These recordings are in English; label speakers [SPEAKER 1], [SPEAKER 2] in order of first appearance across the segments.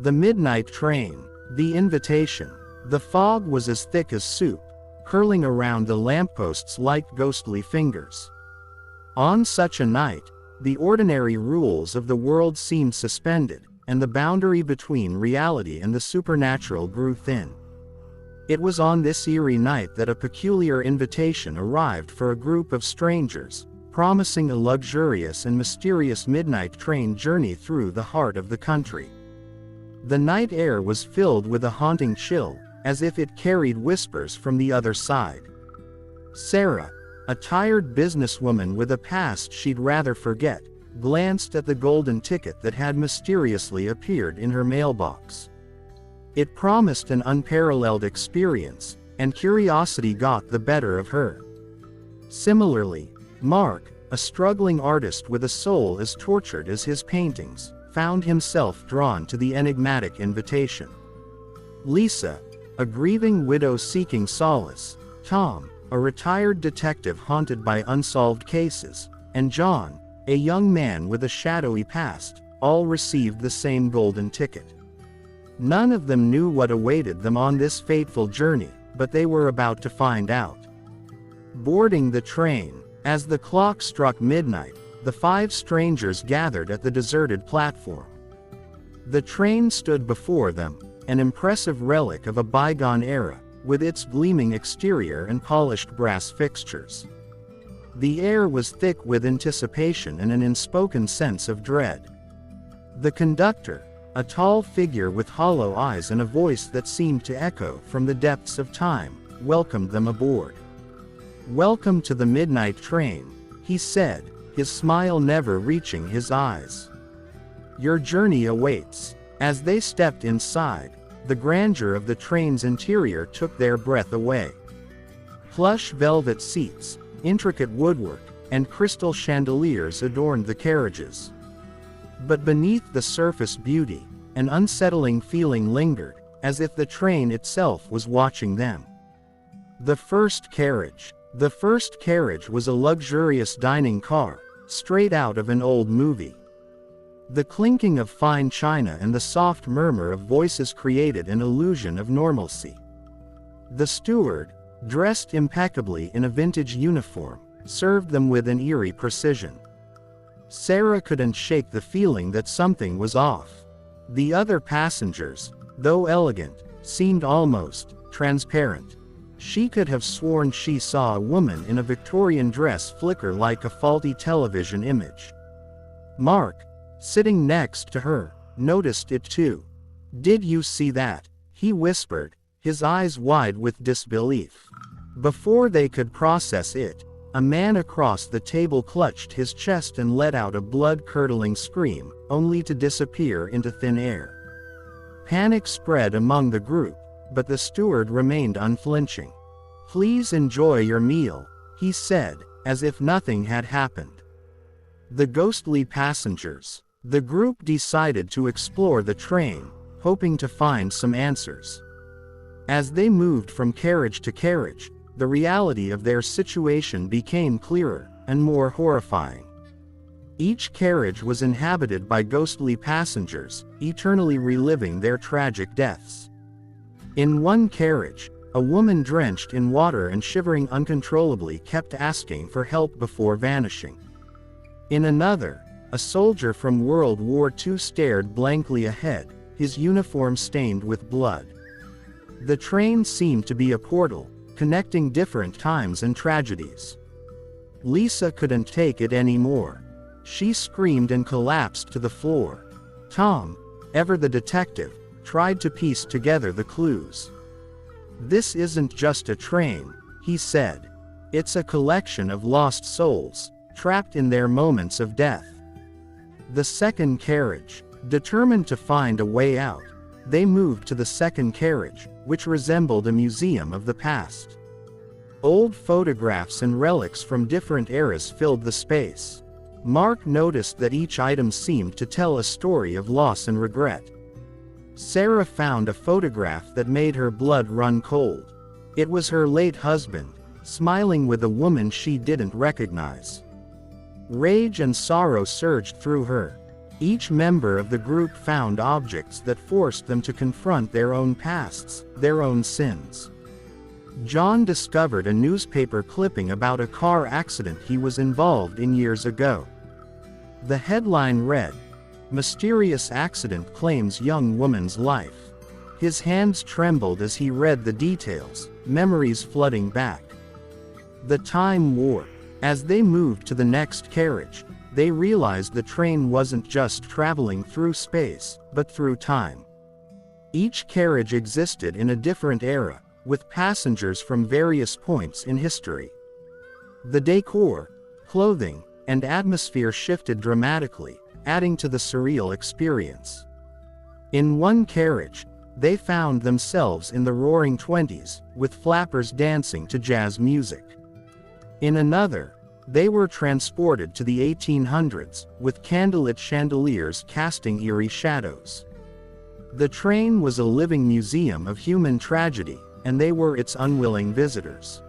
[SPEAKER 1] The midnight train. The invitation. The fog was as thick as soup, curling around the lampposts like ghostly fingers. On such a night, the ordinary rules of the world seemed suspended, and the boundary between reality and the supernatural grew thin. It was on this eerie night that a peculiar invitation arrived for a group of strangers, promising a luxurious and mysterious midnight train journey through the heart of the country. The night air was filled with a haunting chill, as if it carried whispers from the other side. Sarah, a tired businesswoman with a past she'd rather forget, glanced at the golden ticket that had mysteriously appeared in her mailbox. It promised an unparalleled experience, and curiosity got the better of her. Similarly, Mark, a struggling artist with a soul as tortured as his paintings, found himself drawn to the enigmatic invitation. Lisa, a grieving widow seeking solace, Tom, a retired detective haunted by unsolved cases, and John, a young man with a shadowy past, all received the same golden ticket. None of them knew what awaited them on this fateful journey, but they were about to find out. Boarding the train. As the clock struck midnight, the 5 strangers gathered at the deserted platform. The train stood before them, an impressive relic of a bygone era, with its gleaming exterior and polished brass fixtures. The air was thick with anticipation and an unspoken sense of dread. The conductor, a tall figure with hollow eyes and a voice that seemed to echo from the depths of time, welcomed them aboard. "Welcome to the midnight train," he said, his smile never reaching his eyes. "Your journey awaits." As they stepped inside, the grandeur of the train's interior took their breath away. Plush velvet seats, intricate woodwork, and crystal chandeliers adorned the carriages. But beneath the surface beauty, an unsettling feeling lingered, as if the train itself was watching them. The first carriage. The first carriage was a luxurious dining car, straight out of an old movie. The clinking of fine china and the soft murmur of voices created an illusion of normalcy. The steward, dressed impeccably in a vintage uniform, served them with an eerie precision. Sarah couldn't shake the feeling that something was off. The other passengers, though elegant, seemed almost transparent. She could have sworn she saw a woman in a Victorian dress flicker like a faulty television image. Mark, sitting next to her, noticed it too. "Did you see that?" he whispered, his eyes wide with disbelief. Before they could process it, a man across the table clutched his chest and let out a blood-curdling scream, only to disappear into thin air. Panic spread among the group, but the steward remained unflinching. "Please enjoy your meal," he said, as if nothing had happened. The ghostly passengers. The group decided to explore the train, hoping to find some answers. As they moved from carriage to carriage, the reality of their situation became clearer, and more horrifying. Each carriage was inhabited by ghostly passengers, eternally reliving their tragic deaths. In one carriage, a woman drenched in water and shivering uncontrollably kept asking for help before vanishing. In another, a soldier from World War II stared blankly ahead, his uniform stained with blood. The train seemed to be a portal, connecting different times and tragedies. Lisa couldn't take it anymore. She screamed and collapsed to the floor. Tom, ever the detective, tried to piece together the clues. "This isn't just a train," he said. "It's a collection of lost souls, trapped in their moments of death." The second carriage. Determined to find a way out, they moved to the second carriage, which resembled a museum of the past. Old photographs and relics from different eras filled the space. Mark noticed that each item seemed to tell a story of loss and regret. Sarah found a photograph that made her blood run cold. It was her late husband, smiling with a woman she didn't recognize. Rage and sorrow surged through her. Each member of the group found objects that forced them to confront their own pasts, their own sins. John discovered a newspaper clipping about a car accident he was involved in years ago. The headline read, "Mysterious accident claims young woman's life." His hands trembled as he read the details, memories flooding back. The time warped. As they moved to the next carriage, they realized the train wasn't just traveling through space, but through time. Each carriage existed in a different era, with passengers from various points in history. The decor, clothing, and atmosphere shifted dramatically, adding to the surreal experience. In one carriage, they found themselves in the roaring 20s, with flappers dancing to jazz music. In another, they were transported to the 1800s, with candlelit chandeliers casting eerie shadows. The train was a living museum of human tragedy, and they were its unwilling visitors.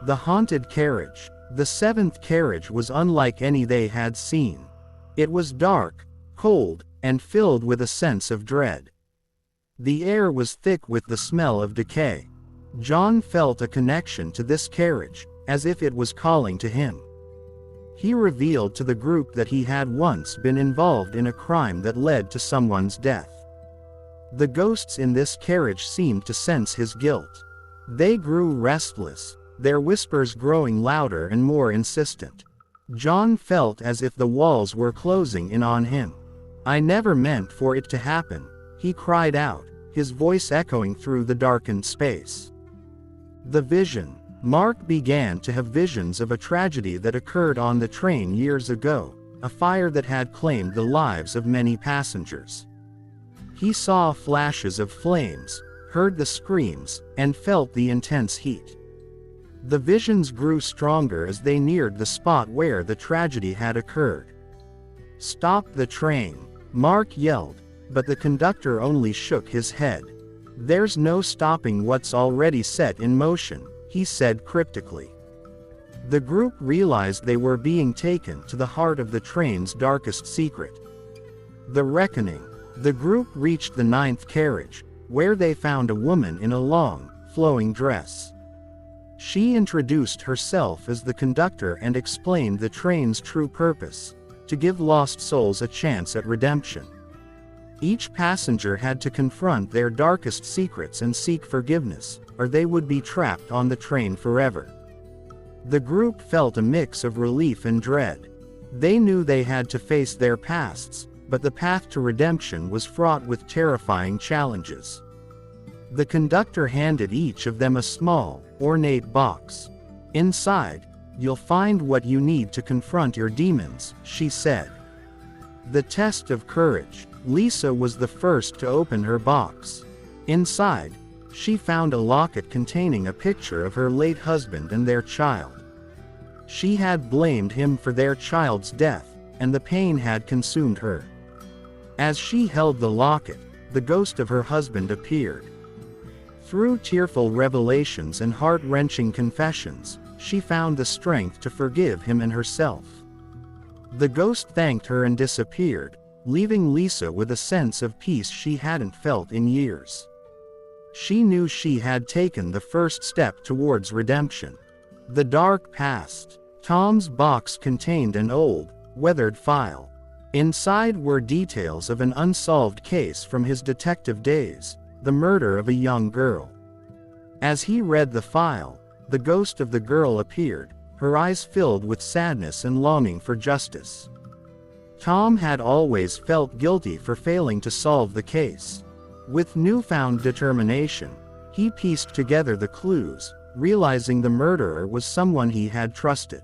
[SPEAKER 1] The haunted carriage, the seventh carriage, was unlike any they had seen. It was dark, cold, and filled with a sense of dread. The air was thick with the smell of decay. John felt a connection to this carriage, as if it was calling to him. He revealed to the group that he had once been involved in a crime that led to someone's death. The ghosts in this carriage seemed to sense his guilt. They grew restless, their whispers growing louder and more insistent. John felt as if the walls were closing in on him. "I never meant for it to happen," he cried out, his voice echoing through the darkened space. The vision. Mark began to have visions of a tragedy that occurred on the train years ago, a fire that had claimed the lives of many passengers. He saw flashes of flames, heard the screams, and felt the intense heat. The visions grew stronger as they neared the spot where the tragedy had occurred. "Stop the train," Mark yelled, but the conductor only shook his head. "There's no stopping what's already set in motion," he said cryptically. The group realized they were being taken to the heart of the train's darkest secret. The reckoning. The group reached the ninth carriage, where they found a woman in a long, flowing dress. She introduced herself as the conductor and explained the train's true purpose: to give lost souls a chance at redemption. Each passenger had to confront their darkest secrets and seek forgiveness, or they would be trapped on the train forever. The group felt a mix of relief and dread. They knew they had to face their pasts, but the path to redemption was fraught with terrifying challenges. The conductor handed each of them a small, ornate box. "Inside, you'll find what you need to confront your demons," she said. The test of courage. Lisa was the first to open her box. Inside, she found a locket containing a picture of her late husband and their child. She had blamed him for their child's death, and the pain had consumed her. As she held the locket, the ghost of her husband appeared. Through tearful revelations and heart-wrenching confessions, she found the strength to forgive him and herself. The ghost thanked her and disappeared, leaving Lisa with a sense of peace she hadn't felt in years. She knew she had taken the first step towards redemption. The dark past. Tom's box contained an old, weathered file. Inside were details of an unsolved case from his detective days, the murder of a young girl. As he read the file, the ghost of the girl appeared, her eyes filled with sadness and longing for justice. Tom had always felt guilty for failing to solve the case. With newfound determination, he pieced together the clues, realizing the murderer was someone he had trusted.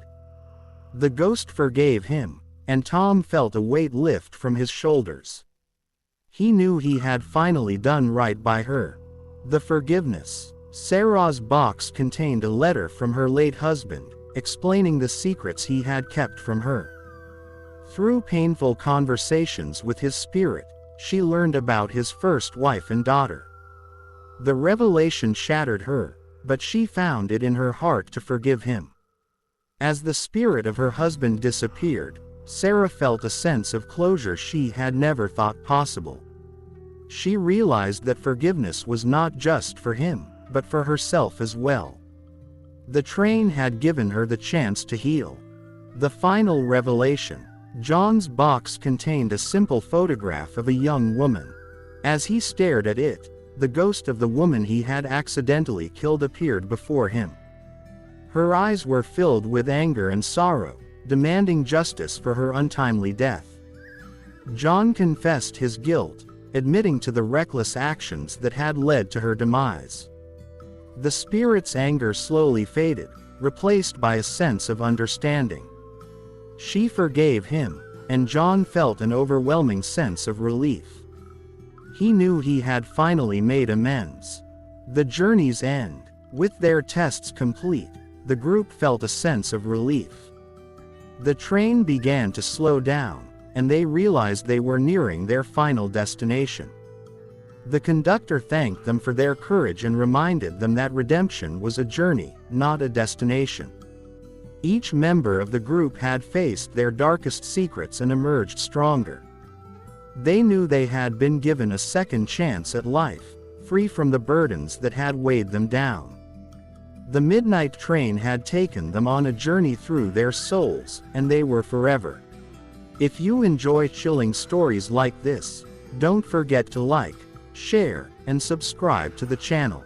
[SPEAKER 1] The ghost forgave him, and Tom felt a weight lift from his shoulders. He knew he had finally done right by her. The forgiveness. Sarah's box contained a letter from her late husband, explaining the secrets he had kept from her. Through painful conversations with his spirit, she learned about his first wife and daughter. The revelation shattered her, but she found it in her heart to forgive him. As the spirit of her husband disappeared, Sarah felt a sense of closure she had never thought possible. She realized that forgiveness was not just for him, but for herself as well. The train had given her the chance to heal. The final revelation. John's box contained a simple photograph of a young woman. As he stared at it, the ghost of the woman he had accidentally killed appeared before him. Her eyes were filled with anger and sorrow, demanding justice for her untimely death. John confessed his guilt, admitting to the reckless actions that had led to her demise. The spirit's anger slowly faded, replaced by a sense of understanding. She forgave him, and John felt an overwhelming sense of relief. He knew he had finally made amends. The journey's end. With their tests complete, the group felt a sense of relief. The train began to slow down, and they realized they were nearing their final destination. The conductor thanked them for their courage and reminded them that redemption was a journey, not a destination. Each member of the group had faced their darkest secrets and emerged stronger. They knew they had been given a second chance at life, free from the burdens that had weighed them down. The midnight train had taken them on a journey through their souls, and they were forever. If you enjoy chilling stories like this, don't forget to like, share, and subscribe to the channel.